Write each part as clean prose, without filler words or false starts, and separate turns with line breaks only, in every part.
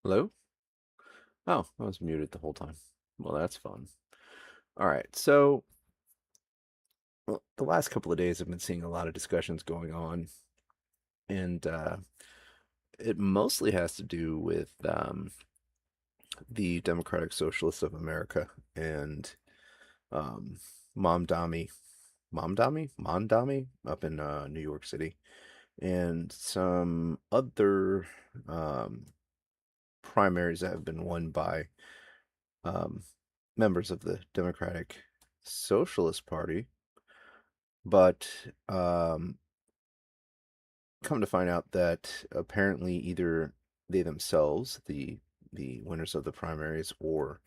Hello? Oh, I was muted the whole time. Well, that's fun. All right. So, the last couple of days, I've been seeing a lot of discussions going on, and it mostly has to do with the Democratic Socialists of America and um, Mamdani, Mondami up in New York City, and some other um, primaries that have been won by um, members of the Democratic Socialist Party. But come to find out that apparently either they themselves, the winners of the primaries, or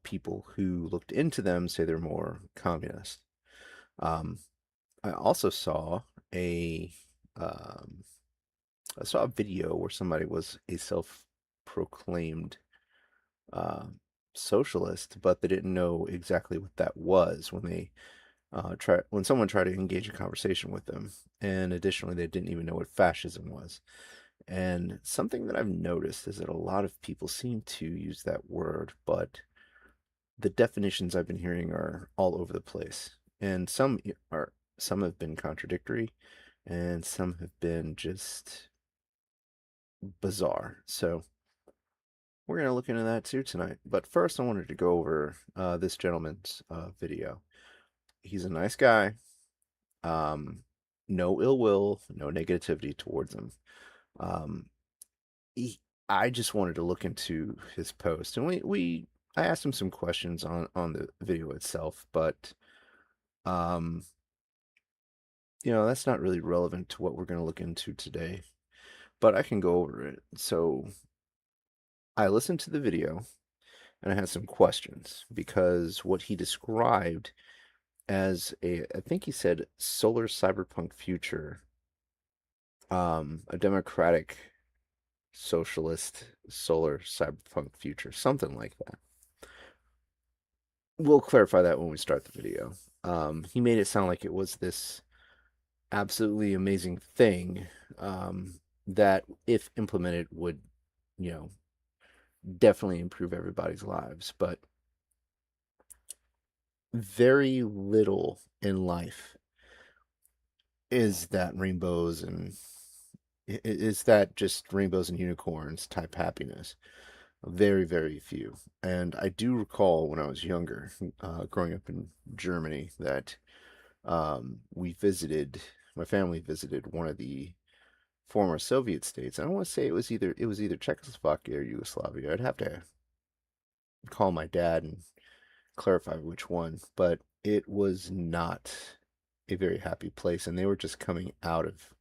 people who looked into them say they're more communist. Um, I also saw a um, I saw a video where somebody was a self-proclaimed uh, socialist, but they didn't know exactly what that was when someone tried to engage a conversation with them. And additionally, they didn't even know what fascism was. And something that I've noticed is that a lot of people seem to use that word, but the definitions I've been hearing are all over the place. And some have been contradictory and some have been just bizarre. So we're going to look into that too tonight. But first, I wanted to go over this gentleman's video. He's a nice guy. Um, no ill will, no negativity towards him. Um, he, I just wanted to look into his post, and I asked him some questions on the video itself, but um, that's not really relevant to what we're going to look into today. But I can go over it. So I listened to the video, and I had some questions because what he described as I think he said solar cyberpunk future, a democratic socialist solar cyberpunk future, something like that. We'll clarify that when we start the video. He made it sound like it was this absolutely amazing thing that, if implemented, would, you know, definitely improve everybody's lives. But very little in life is that rainbows and is that just rainbows and unicorns type happiness. Very, very few. And I do recall when I was younger, growing up in Germany, that my family visited one of the former Soviet states. I don't want to say it was either Czechoslovakia or Yugoslavia. I'd have to call my dad and clarify which one, but it was not a very happy place, and they were just coming out of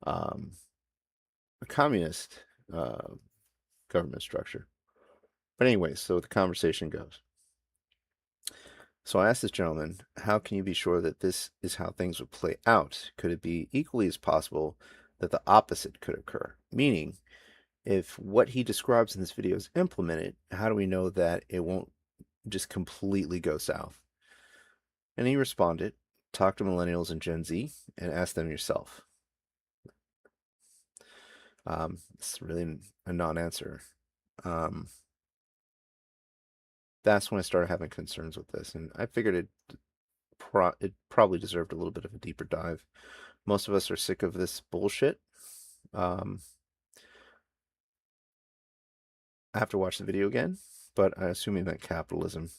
um, a communist uh, government structure. But anyway, so the conversation goes. So I asked this gentleman, how can you be sure that this is how things would play out? Could it be equally as possible that the opposite could occur? Meaning, if what he describes in this video is implemented, how do we know that it won't just completely go south? And he responded, talk to millennials and Gen Z and ask them yourself. It's really a non-answer. Um, that's when I started having concerns with this, and I figured it probably deserved a little bit of a deeper dive. Most of us are sick of this bullshit. Um, I have to watch the video again, but I assume he meant capitalism.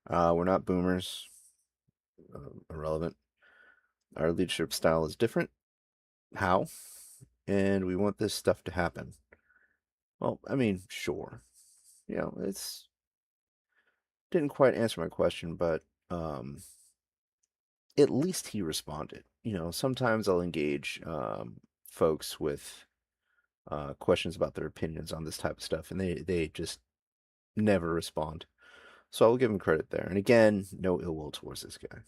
We're not boomers. Irrelevant. Our leadership style is different. How? And we want this stuff to happen. Well, I mean, sure. It's didn't quite answer my question, but at least he responded. Sometimes I'll engage folks with questions about their opinions on this type of stuff, and they just never respond. So I'll give him credit there. And again, no ill will towards this guy.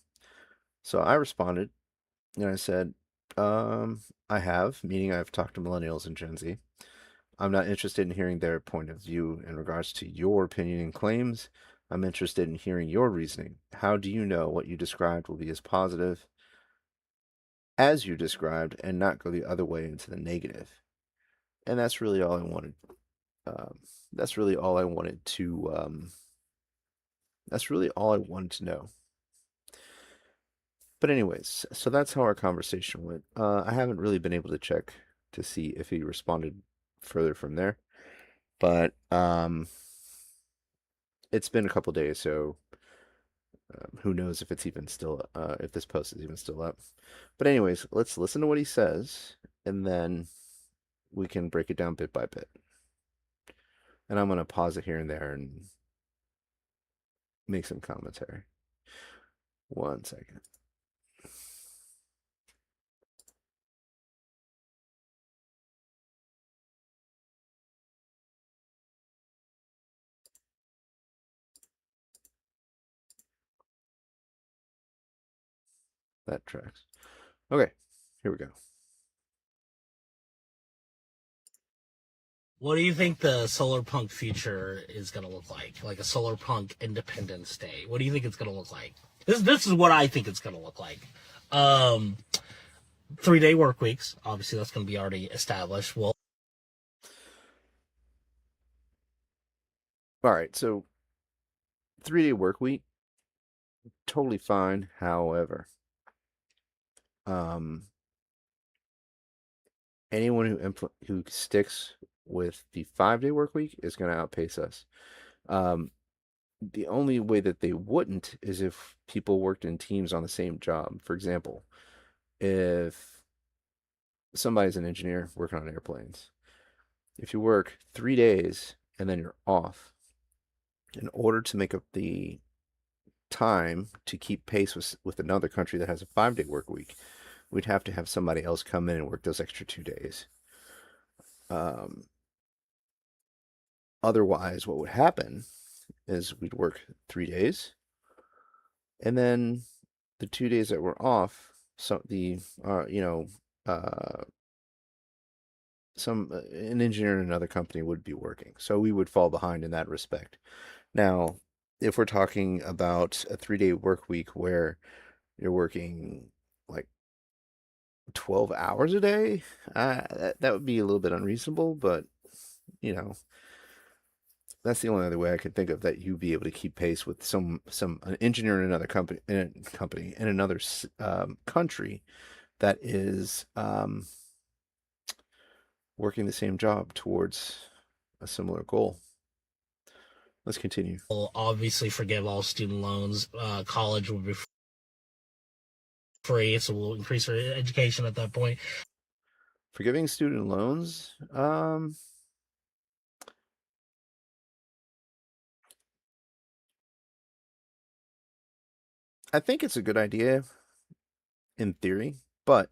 So I responded, and I said, I have, meaning I've talked to millennials and Gen Z. I'm not interested in hearing their point of view in regards to your opinion and claims. I'm interested in hearing your reasoning. How do you know what you described will be as positive as you described and not go the other way into the negative? And that's really all I wanted. Um, that's really all I wanted to. That's really all I wanted to know. But anyways, so that's how our conversation went. I haven't really been able to check to see if he responded further from there, but it's been a couple days, so who knows if it's even still if this post is even still up. But anyways, let's listen to what he says, and then we can break it down bit by bit. And I'm gonna pause it here and there and make some commentary. 1 second. That tracks. Okay, here we go.
What do you think the solar punk future is going to look like? Like a solar punk Independence Day. What do you think it's going to look like? This is what I think it's going to look like. 3-day work weeks. Obviously, that's going to be already established. Well,
All right, so 3-day work week, totally fine. However, um, anyone who sticks with the 5-day work week is going to outpace us. The only way that they wouldn't is if people worked in teams on the same job. For example, if somebody's an engineer working on airplanes, if you work 3 days and then you're off, in order to make up the time to keep pace with another country that has a 5-day work week, we'd have to have somebody else come in and work those extra 2 days. Um, Otherwise, what would happen is we'd work 3 days, and then the 2 days that were off, so the uh, an engineer in another company would be working, so we would fall behind in that respect. Now, if we're talking about a 3-day work week where you're working like 12 hours a day, that would be a little bit unreasonable, but you know, that's the only other way I could think of that you'd be able to keep pace with some an engineer in another company in another country that is working the same job towards a similar goal. Let's continue.
we'll obviously forgive all student loans. College will be free, so we'll increase our education at that point.
Forgiving student loans. I think it's a good idea in theory, but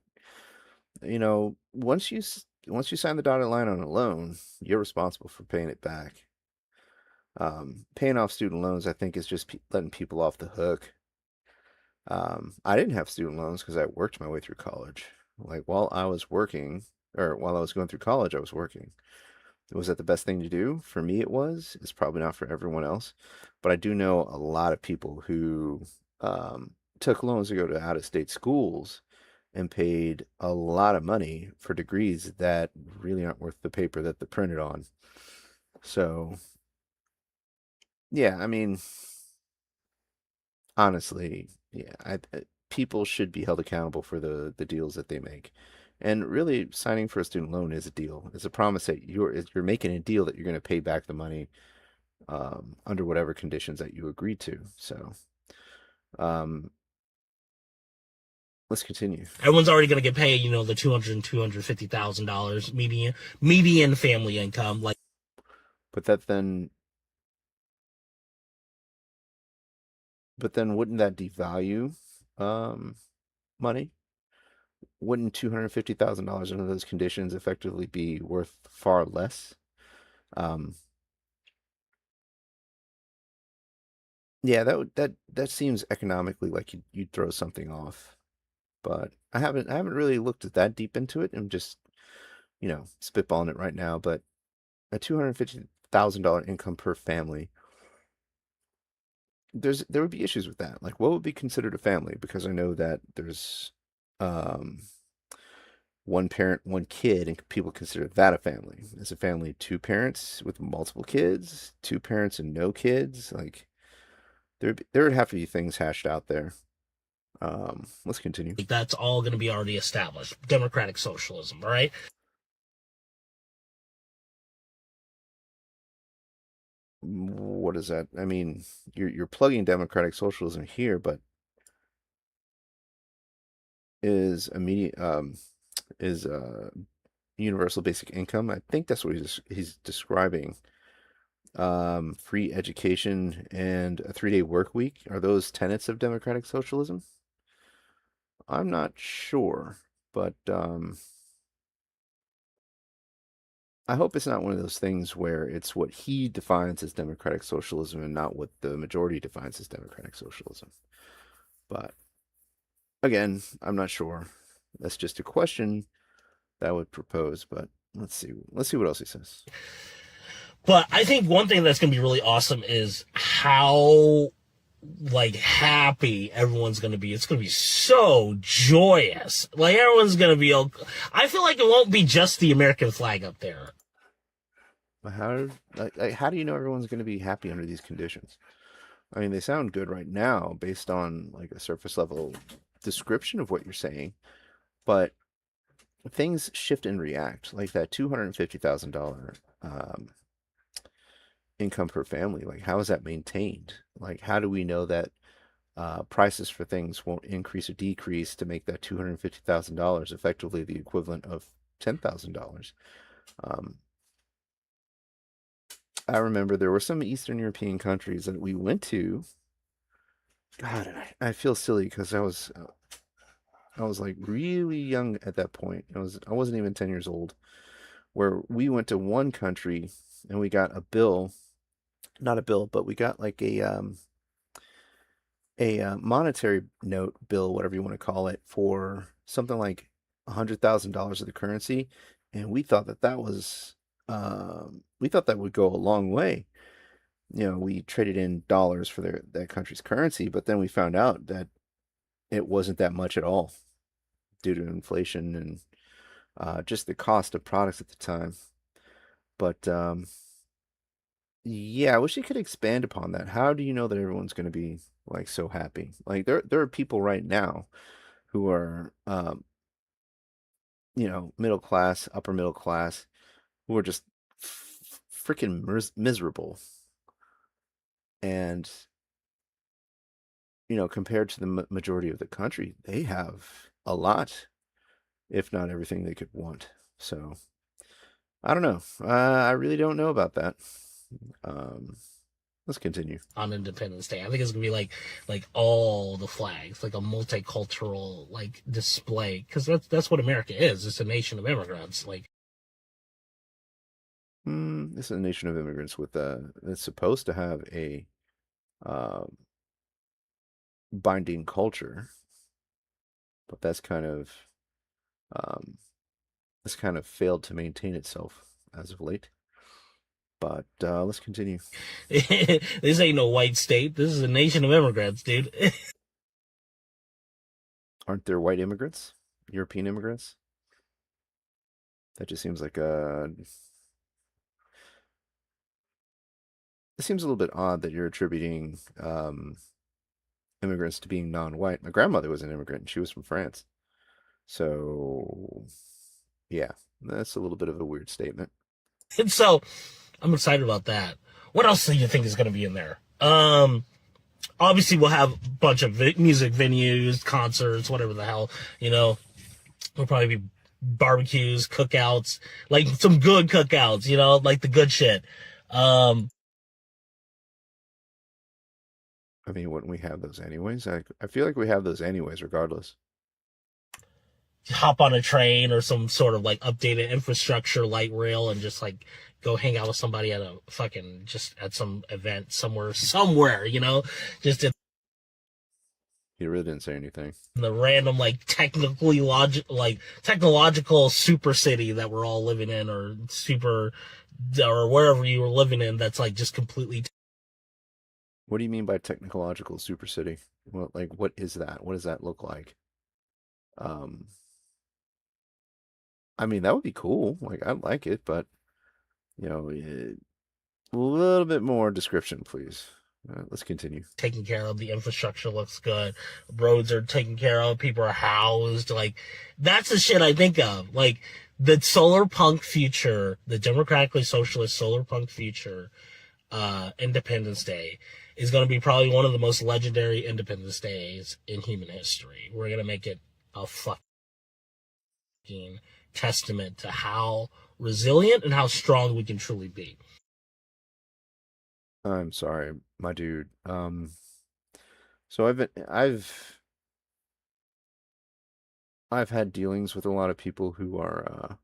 once you sign the dotted line on a loan, you're responsible for paying it back. Paying off student loans, I think, is just letting people off the hook. I didn't have student loans because I worked my way through college. Like while I was working, or while I was going through college, I was working. Was that the best thing to do? For me, it was. It's probably not for everyone else, but I do know a lot of people who took loans to go to out-of-state schools and paid a lot of money for degrees that really aren't worth the paper that they're printed on. So, yeah, I mean, honestly, yeah, people should be held accountable for the deals that they make. And really, signing for a student loan is a deal. It's a promise that you're making a deal that you're going to pay back the money under whatever conditions that you agreed to. So, um, let's continue.
Everyone's already going to get paid, the $250,000 median family income. Like,
But that then, but then wouldn't that devalue um, money? Wouldn't $250,000 under those conditions effectively be worth far less? Um, yeah, that seems economically like you'd throw something off. But I haven't really looked at that deep into it. I'm just, spitballing it right now. But a $250,000 income per family, there would be issues with that. Like, what would be considered a family? Because I know that there's um one parent, one kid, and people consider that a family. Is a family two parents with multiple kids, two parents and no kids? Like there would have to be things hashed out there. Let's continue.
Like that's all going to be already established. Democratic socialism, all right?
What is that? I mean, you're plugging democratic socialism here, but is immediate is universal basic income. I think that's what he's describing. Free education and a 3-day work week. Are those tenets of democratic socialism? I'm not sure, but I hope it's not one of those things where it's what he defines as democratic socialism and not what the majority defines as democratic socialism. But again, I'm not sure. That's just a question that I would propose, but let's see. Let's see what else he says.
But I think one thing that's going to be really awesome is how like happy everyone's going to be. It's going to be so joyous. Like everyone's going to be. I feel like it won't be just the American flag up there.
But how do you know everyone's going to be happy under these conditions? I mean, they sound good right now based on like a surface level description of what you're saying, but things shift and react. Like that $250,000 income per family. Like, how is that maintained? Like, how do we know that prices for things won't increase or decrease to make that $250,000 effectively the equivalent of $10,000? Um, I remember there were some Eastern European countries that we went to. God, and I feel silly because I was like really young at that point. I wasn't even 10 years old. Where we went to one country and we got a bill, not a bill, but we got like a monetary note bill, whatever you want to call it, for something like $100,000 of the currency, and we thought that would go a long way. You know, we traded in dollars for that country's currency, but then we found out that it wasn't that much at all due to inflation and just the cost of products at the time. But yeah, I wish you could expand upon that. How do you know that everyone's going to be like so happy? Like there are people right now who are middle class, upper middle class, who are just freaking miserable. And compared to the majority of the country, they have a lot, if not everything they could want. So I don't know. I really don't know about that. Um, let's continue.
On Independence Day, I think it's gonna be like all the flags, like a multicultural like display, because that's what America is. It's a nation of immigrants. Like
This is a nation of immigrants with that's supposed to have a um, binding culture, but um, that's kind of failed to maintain itself as of late. But let's continue.
this ain't no white state. This is a nation of immigrants, dude.
Aren't there white immigrants? European immigrants? That just seems like it seems a little bit odd that you're attributing immigrants to being non-white. My grandmother was an immigrant. She was from France. So, yeah, that's a little bit of a weird statement.
And so I'm excited about that. What else do you think is going to be in there? Obviously we'll have a bunch of music venues, concerts, whatever the hell, you know. There'll probably be barbecues, cookouts, like some good cookouts, you know, like the good shit. Um,
I mean, wouldn't we have those anyways? I feel like we have those anyways, regardless.
hop on a train or some sort of like updated infrastructure light rail and just like go hang out with somebody at a fucking just at some event somewhere, you know, just in
He really didn't say anything.
the random like technological super city that we're all living in or super or wherever you were living in that's like just completely
What do you mean by technological super city? What is that? What does that look like? Um, I mean, that would be cool. Like, I'd like it, but a little bit more description, please. Let's continue.
taken care of. The infrastructure looks good. Roads are taken care of. People are housed. Like, that's the shit I think of. Like, the solar punk future, the democratically socialist solar punk future, Independence Day is going to be probably one of the most legendary Independence Days in human history. We're going to make it a fucking testament to how resilient and how strong we can truly be.
I'm sorry, my dude. So I've had dealings with a lot of people who are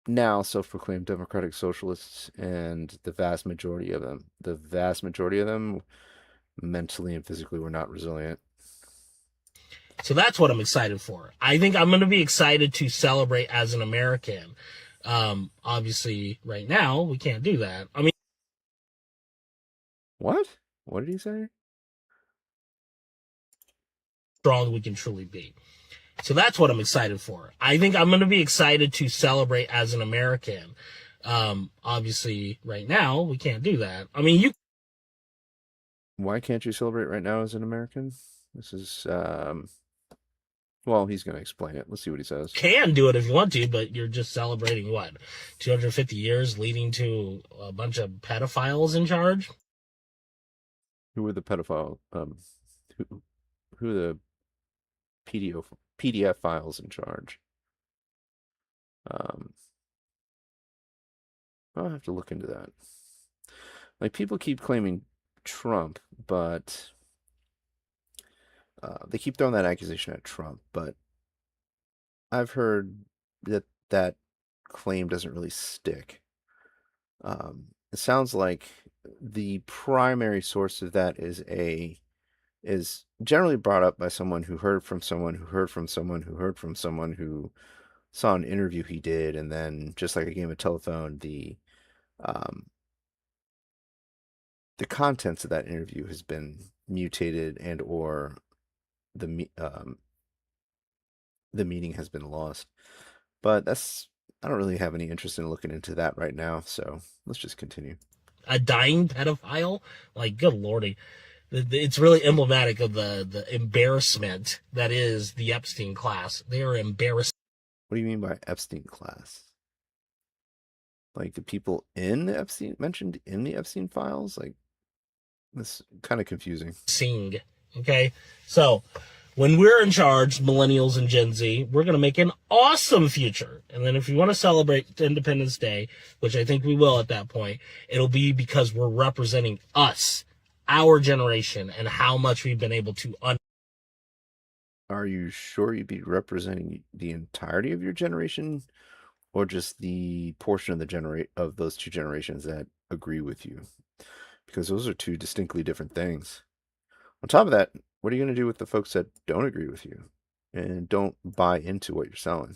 now self-proclaimed democratic socialists, and the vast majority of them, mentally and physically, were not resilient.
So that's what I'm excited for. I think I'm going to be excited to celebrate as an American. Obviously, right now, we can't do that. I mean,
What? What did he say?
strong we can truly be. So that's what I'm excited for. I think I'm going to be excited to celebrate as an American. Obviously, right now, we can't do that. I mean, you
Why can't you celebrate right now as an American? This is well, he's going to explain it. Let's see what he says.
can do it if you want to, but you're just celebrating what? 250 years leading to a bunch of pedophiles in charge?
Who were the pedophile who are the PDF files in charge? I'll have to look into that. Like, people keep claiming Trump, but they keep throwing that accusation at Trump, but I've heard that that claim doesn't really stick. It sounds like the primary source of that is generally brought up by someone who heard from someone who heard from someone who heard from someone who saw an interview he did, and then, just like a game of telephone, the contents of that interview has been mutated, and or the meaning has been lost. But I don't really have any interest in looking into that right now, so let's just continue.
A dying pedophile? Like, good lordy. It's really emblematic of the embarrassment that is the Epstein class. They are embarrassed.
What do you mean by Epstein class? Like, the people in the Epstein mentioned in the Epstein files? Like, this kind of confusing.
Sing. Okay? So, when we're in charge, millennials and Gen Z, we're going to make an awesome future. And then if you want to celebrate Independence Day, which I think we will at that point, it'll be because we're representing us, our generation, and how much we've been able to
Are you sure you'd be representing the entirety of your generation, or just the portion of of those two generations that agree with you? Because those are two distinctly different things. On top of that, what are you going to do with the folks that don't agree with you and don't buy into what you're selling?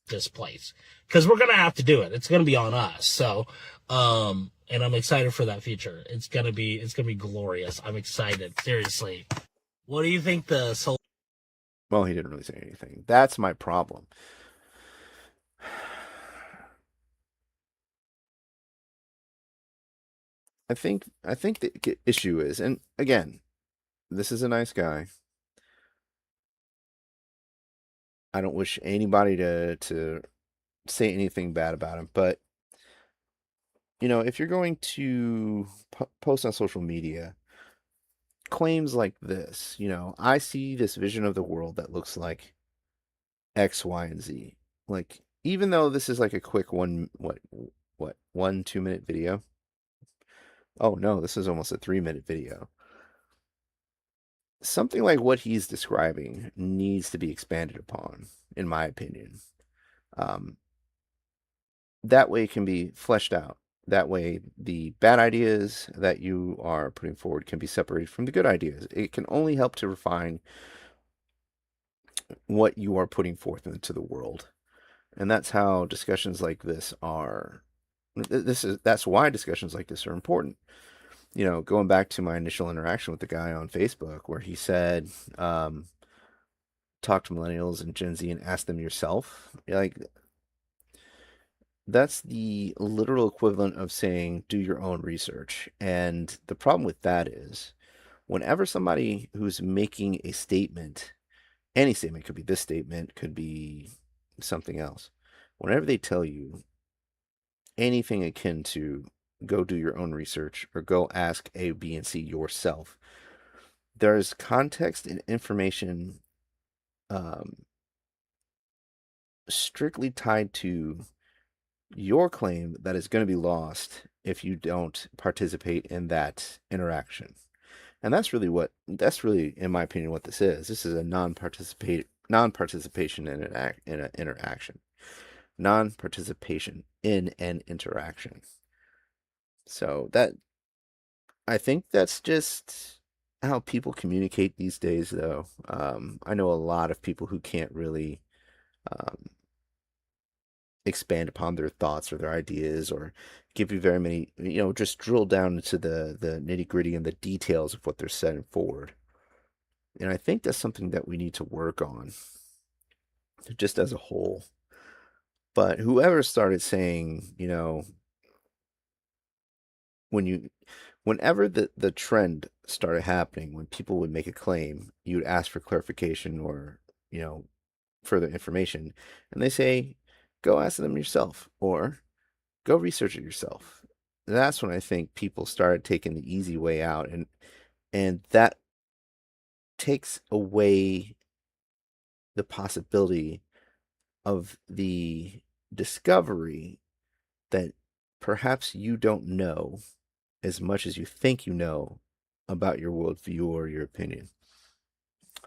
this place? Because we're going to have to do it. It's going to be on us. So, and I'm excited for that future. It's going to be glorious. I'm excited. Seriously. What do you think the soul?
Well, he didn't really say anything. That's my problem. I think the issue is, and again, this is a nice guy. I don't wish anybody to say anything bad about him, but if you're going to post on social media claims like this, I see this vision of the world that looks like X, Y, and Z. Like, even though this is like a quick 1-2 minute video. Oh no, this is almost a 3-minute video. Something like what he's describing needs to be expanded upon, in my opinion. That way it can be fleshed out. That way the bad ideas that you are putting forward can be separated from the good ideas. It can only help to refine what you are putting forth into the world. And that's how discussions like this are. That's why discussions like this are important. Going back to my initial interaction with the guy on Facebook, where he said, talk to millennials and Gen Z and ask them yourself. Like, that's the literal equivalent of saying do your own research. And the problem with that is whenever somebody who's making a statement, any statement, could be this statement, could be something else, whenever they tell you anything akin to go do your own research or go ask A, B, and C yourself, there's context and information um, strictly tied to your claim that is going to be lost if you don't participate in that interaction. And that's really, in my opinion, what this is. This is a non-participation in an interaction. Non-participation in an interaction. So that, I think that's just how people communicate these days, though. I know a lot of people who can't really um, expand upon their thoughts or their ideas or give you very many, just drill down into the nitty gritty and the details of what they're setting forward. And I think that's something that we need to work on just as a whole. But whoever started saying, when you whenever the trend started happening, when people would make a claim, you would ask for clarification or, you know, further information, and they say, go ask them yourself or go research it yourself. That's when I think people started taking the easy way out, and that takes away the possibility of the discovery that perhaps you don't know as much as you think you know about your worldview or your opinion.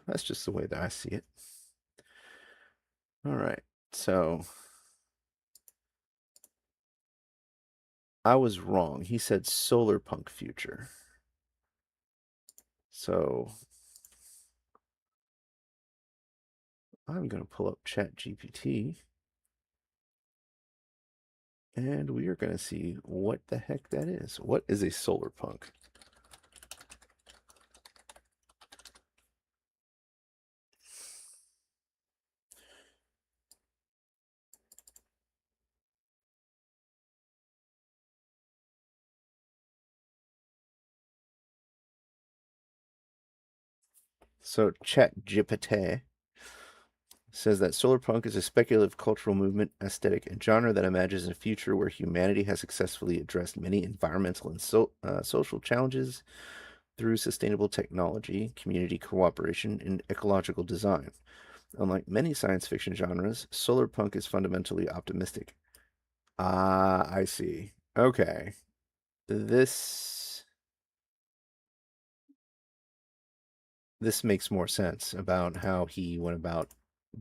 That's just the way that I see it. All right, so I was wrong. He said solar punk future. So I'm going to pull up ChatGPT and we are going to see what the heck that is. What is a solar punk? So ChatGPT says that solar punk is a speculative cultural movement, aesthetic, and genre that imagines a future where humanity has successfully addressed many environmental and social challenges through sustainable technology, community cooperation, and ecological design. Unlike many science fiction genres, solar punk is fundamentally optimistic. Ah, I see. Okay. This this makes more sense about how he went about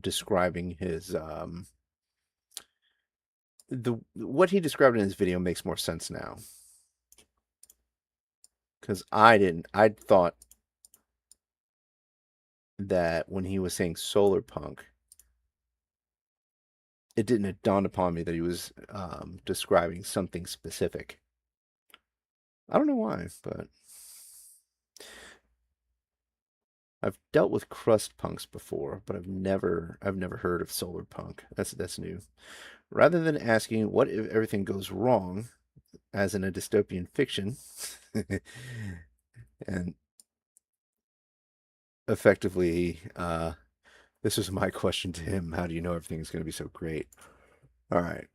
describing his the what he described in his video makes more sense now. Because I didn't. I thought that when he was saying solar punk, it didn't dawn upon me that he was describing something specific. I don't know why, but I've dealt with crust punks before, but I've never heard of solar punk. That's new. Rather than asking what if everything goes wrong, as in a dystopian fiction, and effectively, this was my question to him: how do you know everything is going to be so great? All right.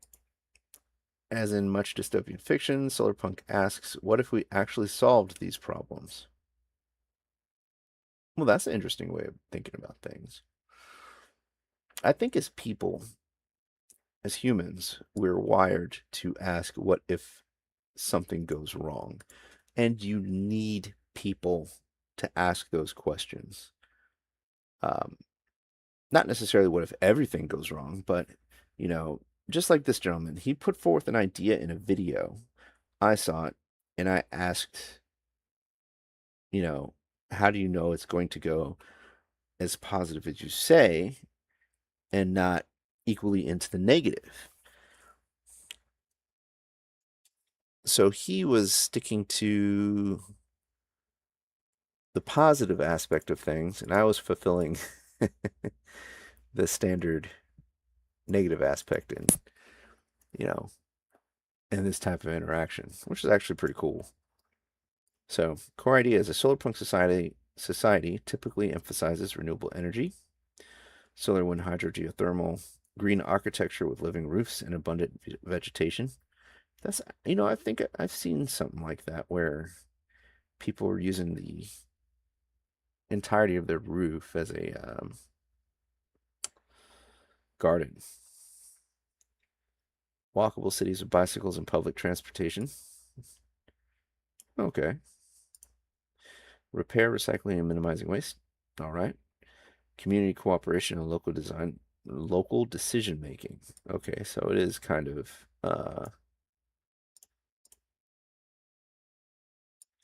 As in much dystopian fiction, Solarpunk asks, what if we actually solved these problems? Well, that's an interesting way of thinking about things. I think as people, as humans, we're wired to ask, what if something goes wrong? And you need people to ask those questions. Um, Not necessarily what if everything goes wrong, but, just like this gentleman, he put forth an idea in a video. I saw it and I asked, you know, how do you know it's going to go as positive as you say and not equally into the negative? So he was sticking to the positive aspect of things, and I was fulfilling the standard negative aspect you know, in this type of interaction, which is actually pretty cool. So, core idea is a solar punk society typically emphasizes renewable energy, solar, wind, hydro, geothermal, green architecture with living roofs and abundant vegetation. That's, I think I've seen something like that where people were using the entirety of their roof as a garden. Walkable cities with bicycles and public transportation. Okay. Repair, recycling, and minimizing waste. All right. Community cooperation and local decision making. Okay, so it is kind of I'm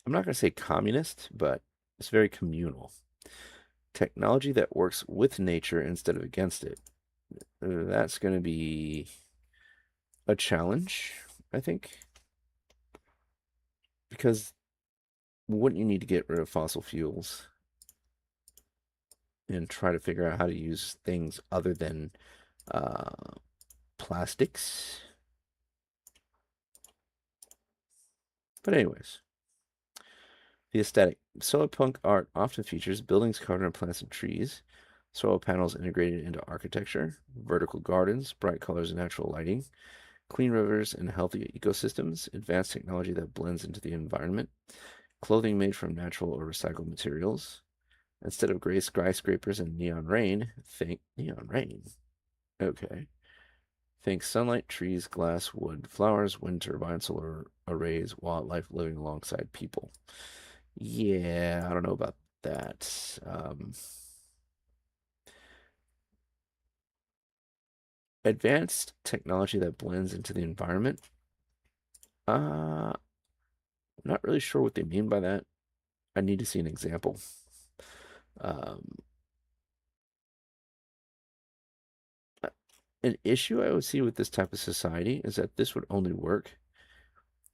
not going to say communist, but it's very communal. Technology that works with nature instead of against it. That's going to be a challenge, I think, because wouldn't you need to get rid of fossil fuels and try to figure out how to use things other than uh, plastics? But anyways, the aesthetic. Solar punk art often features buildings covered in plants and trees, solar panels integrated into architecture, vertical gardens, bright colors and natural lighting, clean rivers and healthy ecosystems, advanced technology that blends into the environment, clothing made from natural or recycled materials. Instead of gray skyscrapers and neon rain, think neon rain. Okay. Think sunlight, trees, glass, wood, flowers, wind turbines, solar arrays, wildlife living alongside people. Yeah, I don't know about that. Advanced technology that blends into the environment. I'm not really sure what they mean by that. I need to see an example. Um, an issue I would see with this type of society is that this would only work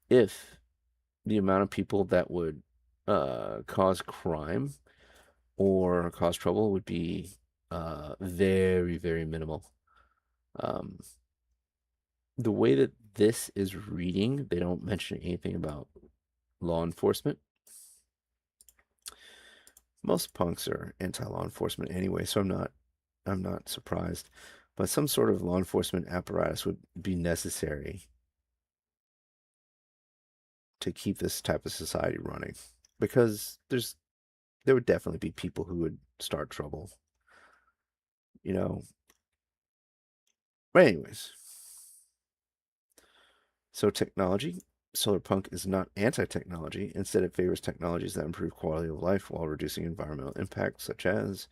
if the amount of people that would cause crime or cause trouble would be very, very minimal. Um, the way that this is reading, they don't mention anything about law enforcement. Most punks are anti-law enforcement anyway, so I'm not surprised. But some sort of law enforcement apparatus would be necessary to keep this type of society running, because there would definitely be people who would start trouble, you know. But anyways, so technology. Solar punk is not anti-technology. Instead, it favors technologies that improve quality of life while reducing environmental impact, such as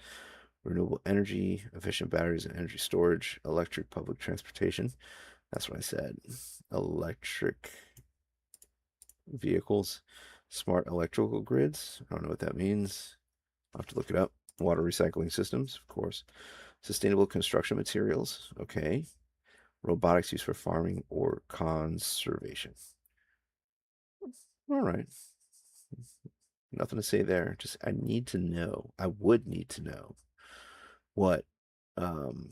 renewable energy, efficient batteries and energy storage, electric public transportation. That's what I said. Electric vehicles, smart electrical grids. I don't know what that means. I'll have to look it up. Water recycling systems, of course. Sustainable construction materials. Okay. Robotics used for farming or conservation. All right. Nothing to say there. Just I need to know. I would need to know what um,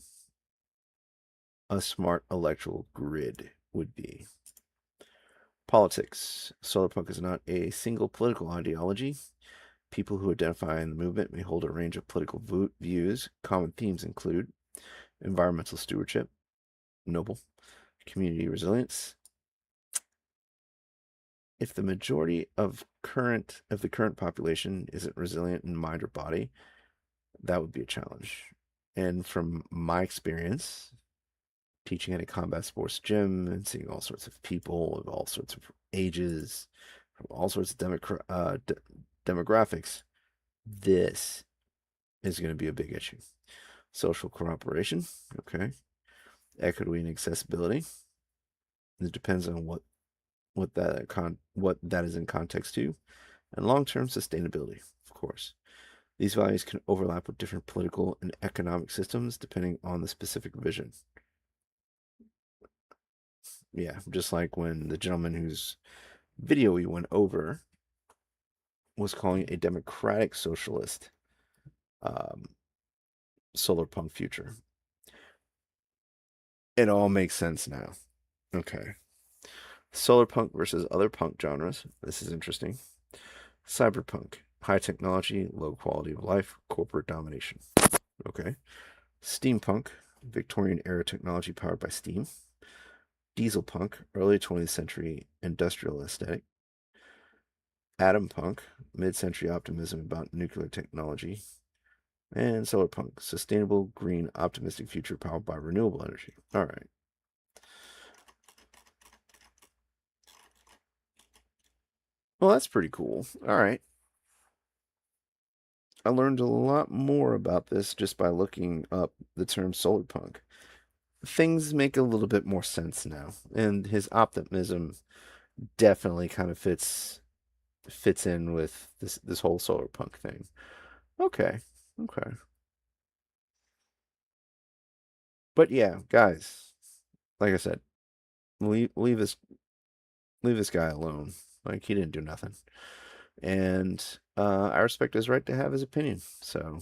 a smart electrical grid would be. Politics. Solarpunk is not a single political ideology. People who identify in the movement may hold a range of political views. Common themes include environmental stewardship, noble, community resilience. If the majority of the current population isn't resilient in mind or body, that would be a challenge. And from my experience, teaching at a combat sports gym and seeing all sorts of people of all sorts of ages, from all sorts of demographics, this is going to be a big issue. Social cooperation, okay. Equity and accessibility. It depends on what that is in context to, and long-term sustainability, of course. These values can overlap with different political and economic systems depending on the specific vision. Yeah, just like when the gentleman whose video we went over was calling a democratic socialist. Um, solar punk future. It all makes sense now. Okay. Solar punk versus other punk genres. This is interesting. Cyberpunk. High technology, low quality of life, corporate domination. Okay. Steampunk. Victorian era technology powered by steam. Diesel punk. Early 20th century industrial aesthetic. Atom punk. Mid-century optimism about nuclear technology. And solar punk. Sustainable, green, optimistic future powered by renewable energy. All right. Well, that's pretty cool. All right. I learned a lot more about this just by looking up the term solar punk. Things make a little bit more sense now, and his optimism definitely kind of fits in with this whole solar punk thing. Okay. Okay. But yeah, guys, like I said, leave this guy alone. Like he didn't do nothing. And I respect his right to have his opinion. So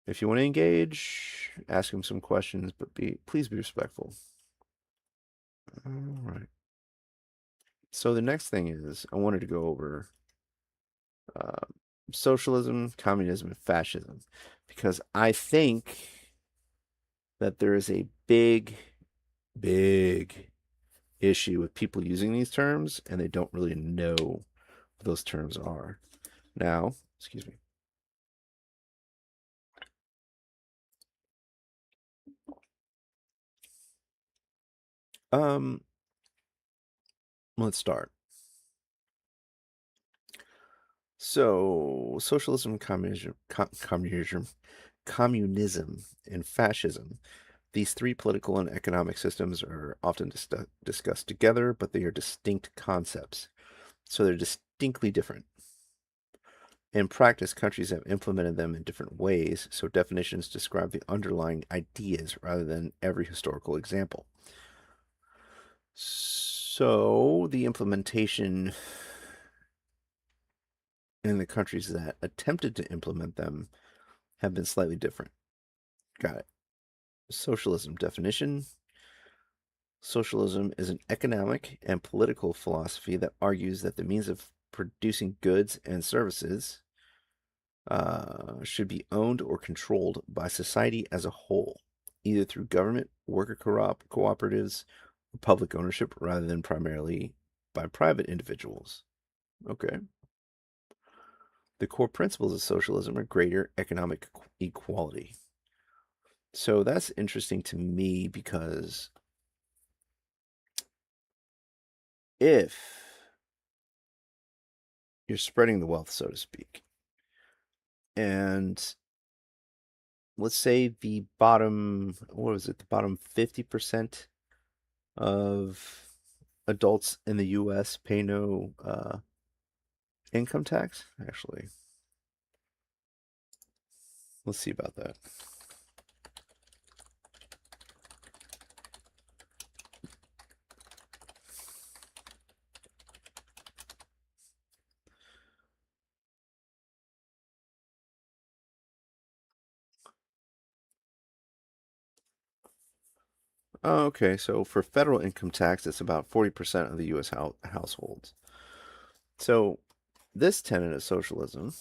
if you want to engage, ask him some questions, but please be respectful. All right. So the next thing is I wanted to go over uh, socialism, communism, and fascism because I think that there is a big issue with people using these terms and they don't really know what those terms are. Now, excuse me. Um, let's start. So, socialism, communism, and fascism. These three political and economic systems are often discussed together, but they are distinct concepts. So they're distinctly different. In practice, countries have implemented them in different ways, so definitions describe the underlying ideas rather than every historical example. So the implementation in the countries that attempted to implement them have been slightly different. Got it. Socialism definition. Socialism is an economic and political philosophy that argues that the means of producing goods and services should be owned or controlled by society as a whole, either through government, worker cooperatives, or public ownership, rather than primarily by private individuals. Okay. The core principles of socialism are greater economic equality. So that's interesting to me because if you're spreading the wealth, so to speak, and let's say the bottom, what was it, the bottom 50% of adults in the US pay no income tax? Actually, let's see about that. Okay, so for federal income tax, it's about 40% of the US households. So this tenet of socialism,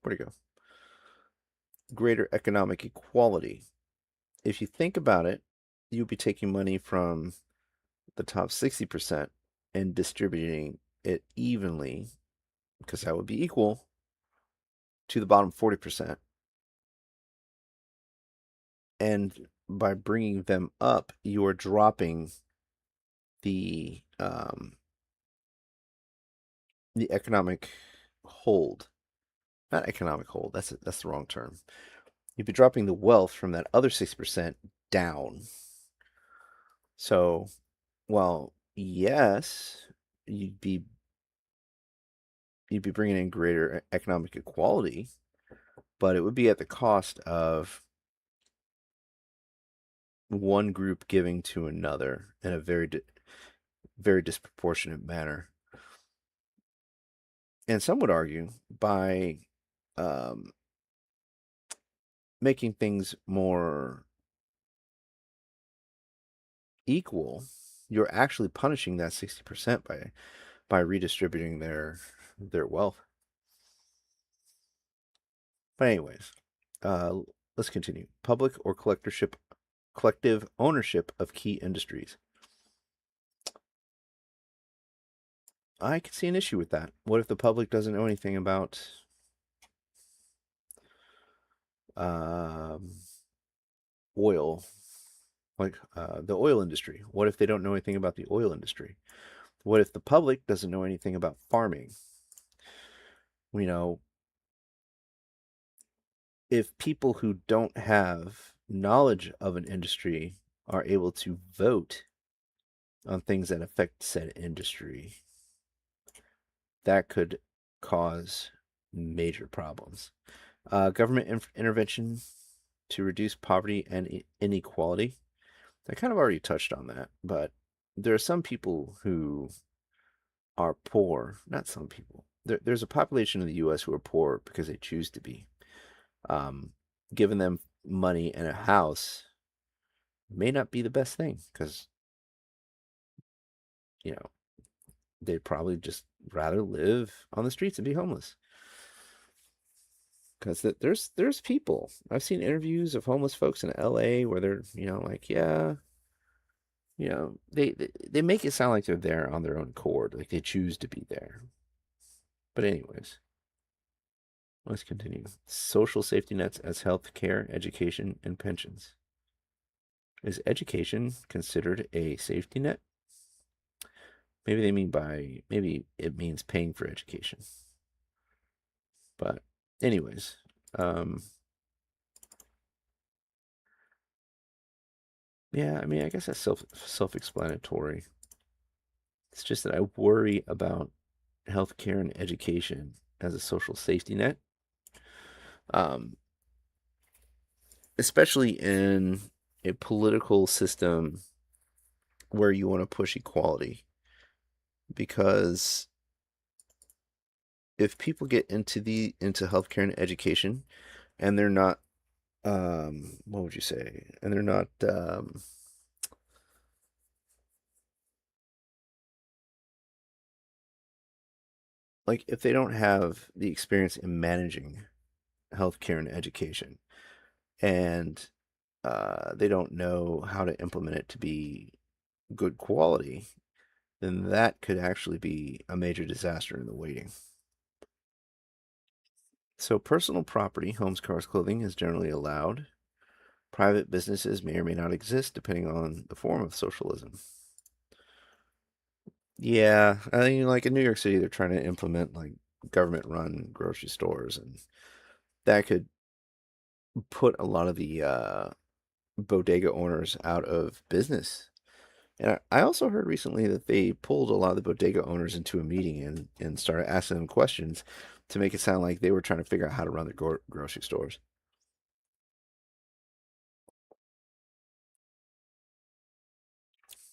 where'd it go? Greater economic equality. If you think about it, you'd be taking money from the top 60% and distributing it evenly, because that would be equal to the bottom 40%. And by bringing them up, you are dropping the economic hold. Not economic hold. That's the wrong term. You'd be dropping the wealth from that other 6% down. So, well, yes, you'd be bringing in greater economic equality, but it would be at the cost of one group giving to another in a very disproportionate manner. And some would argue by um, making things more equal, you're actually punishing that 60% by redistributing their wealth. But anyways, uh, let's continue. Public or collective ownership of key industries. I can see an issue with that. What if the public doesn't know anything about um, oil, like the oil industry? What if they don't know anything about the oil industry? What if the public doesn't know anything about farming? You know, if people who don't have knowledge of an industry are able to vote on things that affect said industry, that could cause major problems. Government intervention to reduce poverty and inequality. I kind of already touched on that, but there are some people who are poor. Not some people. There's a population in the U.S. who are poor because they choose to be. Um, Giving them money and a house may not be the best thing because, you know, they'd probably just rather live on the streets and be homeless. Because there's people. I've seen interviews of homeless folks in LA where they're, like, yeah, they make it sound like they're there on their own accord, like they choose to be there. But anyways, let's continue. Social safety nets as health care, education, and pensions. Is education considered a safety net? Maybe it means paying for education. But anyways, yeah, I mean, I guess that's self-explanatory. It's just that I worry about healthcare and education as a social safety net, um, especially in a political system where you want to push equality. Because if people get into healthcare and education, and they're not, what would you say? And they're not, like if they don't have the experience in managing healthcare and education, and they don't know how to implement it to be good quality, then that could actually be a major disaster in the waiting. So, personal property, homes, cars, clothing, is generally allowed. Private businesses may or may not exist depending on the form of socialism. Yeah, I mean, like in New York City, they're trying to implement like government-run grocery stores, and that could put a lot of the bodega owners out of business. And I also heard recently that they pulled a lot of the bodega owners into a meeting and started asking them questions to make it sound like they were trying to figure out how to run their grocery stores.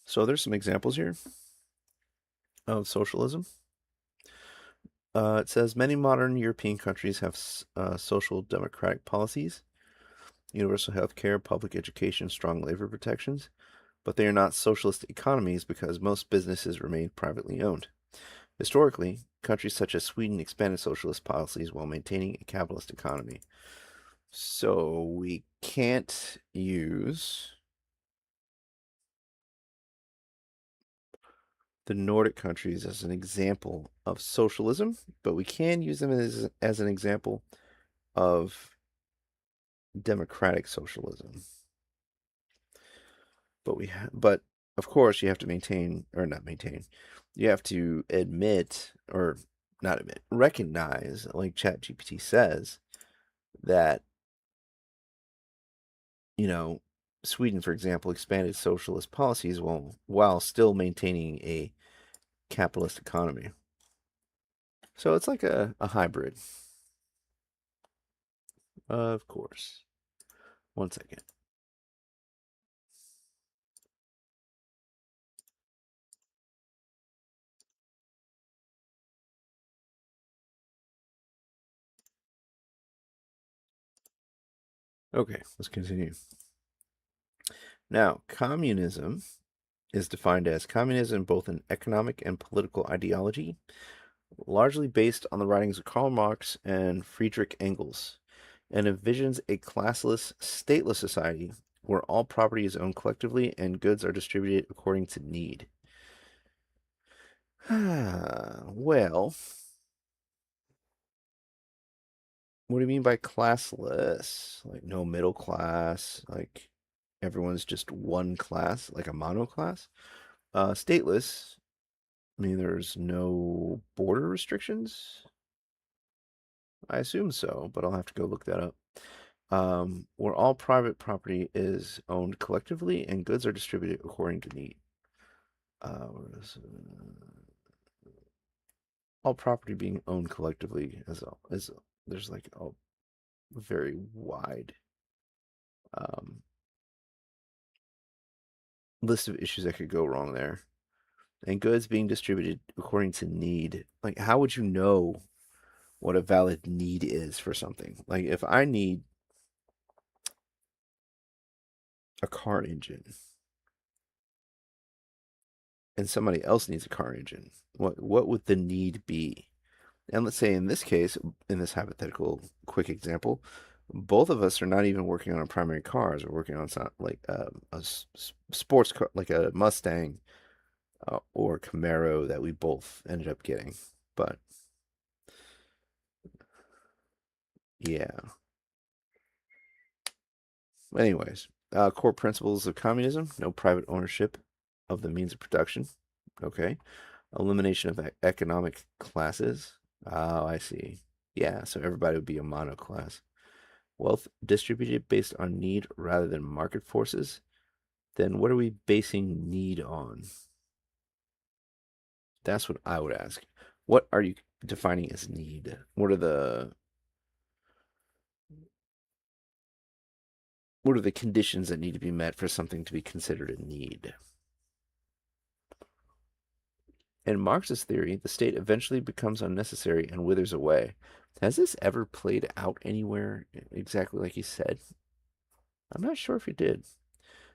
So there's some examples here of socialism. It says many modern European countries have social democratic policies, universal health care, public education, strong labor protections, but they are not socialist economies because most businesses remain privately owned. Historically, countries such as Sweden expanded socialist policies while maintaining a capitalist economy. So we can't use the Nordic countries as an example of socialism, but we can use them as an example of democratic socialism. But of course you have to maintain, or not maintain, you have to admit, or not admit, recognize, like ChatGPT says, that, you know, Sweden, for example, expanded socialist policies while still maintaining a capitalist economy. So it's like a hybrid. Of course. One second. Okay, let's continue. Now, communism is defined as communism, both an economic and political ideology, largely based on the writings of Karl Marx and Friedrich Engels, and envisions a classless, stateless society where all property is owned collectively and goods are distributed according to need. Well, what do you mean by classless? Like no middle class, like everyone's just one class, like a monoclass? Stateless, I mean there's no border restrictions? I assume so, but I'll have to go look that up. Where all private property is owned collectively and goods are distributed according to need. All property being owned collectively is there's like a very wide um, list of issues that could go wrong there. And goods being distributed according to need. Like, how would you know what a valid need is for something? Like, if I need a car engine and somebody else needs a car engine, what would the need be? And let's say in this case, in this hypothetical quick example, both of us are not even working on our primary cars. We're working on like a sports car, like a Mustang or Camaro that we both ended up getting. But yeah. Anyways, core principles of communism: no private ownership of the means of production. Okay. Elimination of economic classes. Oh, I see. Yeah, so everybody would be a monoclass. Wealth distributed based on need rather than market forces. Then what are we basing need on? That's what I would ask. What are you defining as need? What are the conditions that need to be met for something to be considered a need? In Marx's theory, the state eventually becomes unnecessary and withers away. Has this ever played out anywhere exactly like he said? I'm not sure if he did.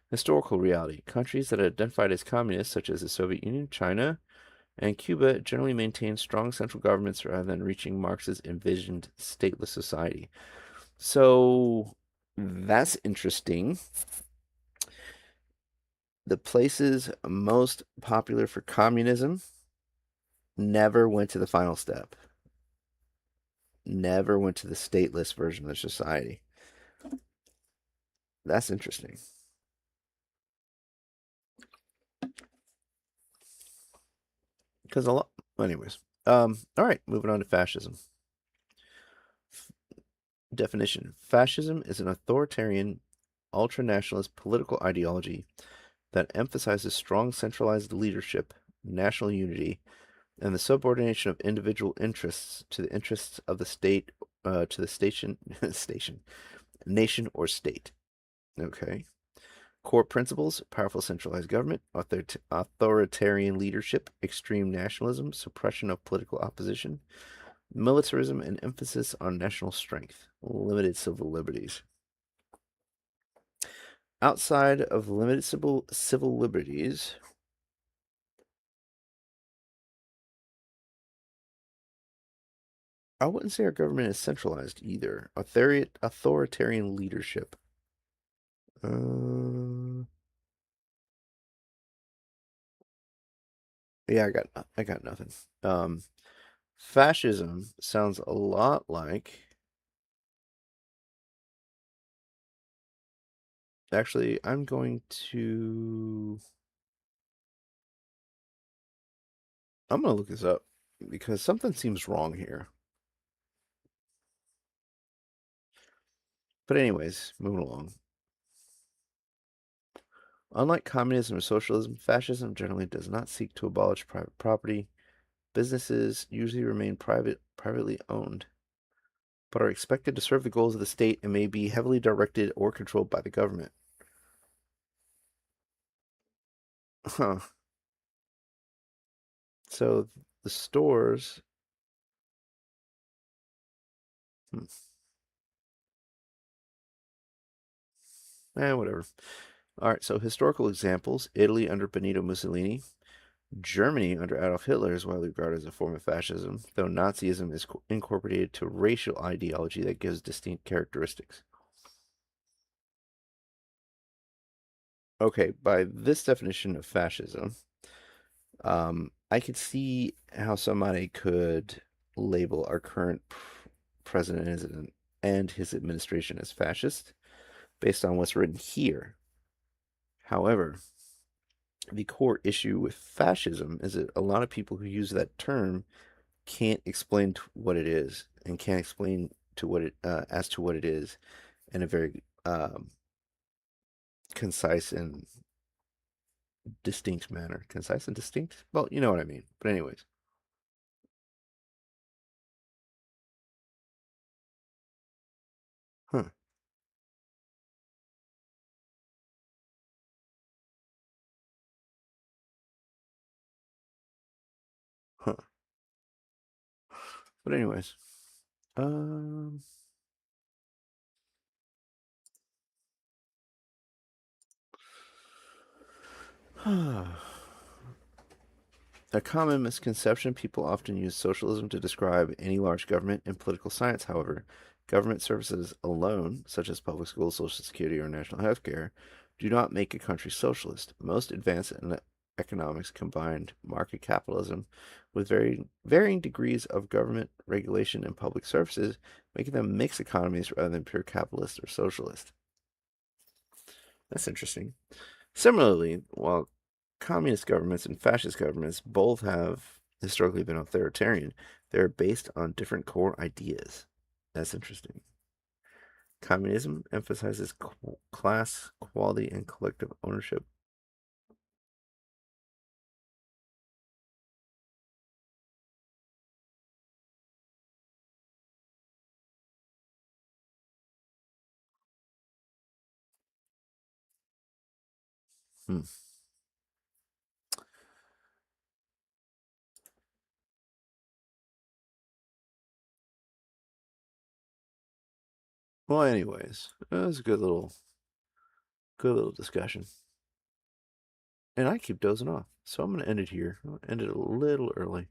Historical reality. Countries that are identified as communist, such as the Soviet Union, China, and Cuba, generally maintain strong central governments rather than reaching Marx's envisioned stateless society. So that's interesting. The places most popular for communism never went to the final step, never went to the stateless version of the society. That's interesting. Because a lot, anyways. All right, moving on to fascism. Definition: fascism is an authoritarian, ultra-nationalist political ideology that emphasizes strong centralized leadership, national unity, and the subordination of individual interests to the interests of the state, to the nation or state. Okay. Core principles: powerful centralized government, authoritarian leadership, extreme nationalism, suppression of political opposition, militarism, and emphasis on national strength, limited civil liberties. Outside of limited civil liberties, I wouldn't say our government is centralized either. Authoritarian leadership. Uh, yeah, I got nothing. Fascism sounds a lot like. Actually, I'm going to. I'm gonna look this up because something seems wrong here. But anyways, moving along. Unlike communism or socialism, fascism generally does not seek to abolish private property. Businesses usually remain privately owned, but are expected to serve the goals of the state and may be heavily directed or controlled by the government. Huh. So the stores. Hmm. Whatever. All right, so historical examples: Italy under Benito Mussolini. Germany under Adolf Hitler is widely regarded as a form of fascism, though Nazism is incorporated to racial ideology that gives distinct characteristics. Okay, by this definition of fascism, I could see how somebody could label our current president and his administration as fascist based on what's written here. However, the core issue with fascism is that a lot of people who use that term can't explain what it is and can't explain to what it as to what it is in a very concise and distinct manner. Concise and distinct? Well, you know what I mean. But anyways, huh, huh. But anyways, um, a common misconception: people often use socialism to describe any large government in political science. However, government services alone, such as public schools, social security, or national health care, do not make a country socialist. Most advanced economics combined market capitalism with varying degrees of government regulation and public services, making them mixed economies rather than pure capitalist or socialist. That's interesting. Similarly, while communist governments and fascist governments both have historically been authoritarian, they're based on different core ideas. That's interesting. Communism emphasizes class, quality, and collective ownership. Hmm. Well, anyways, that was a good little discussion. And I keep dozing off, so I'm gonna end it here. I'll end it a little early.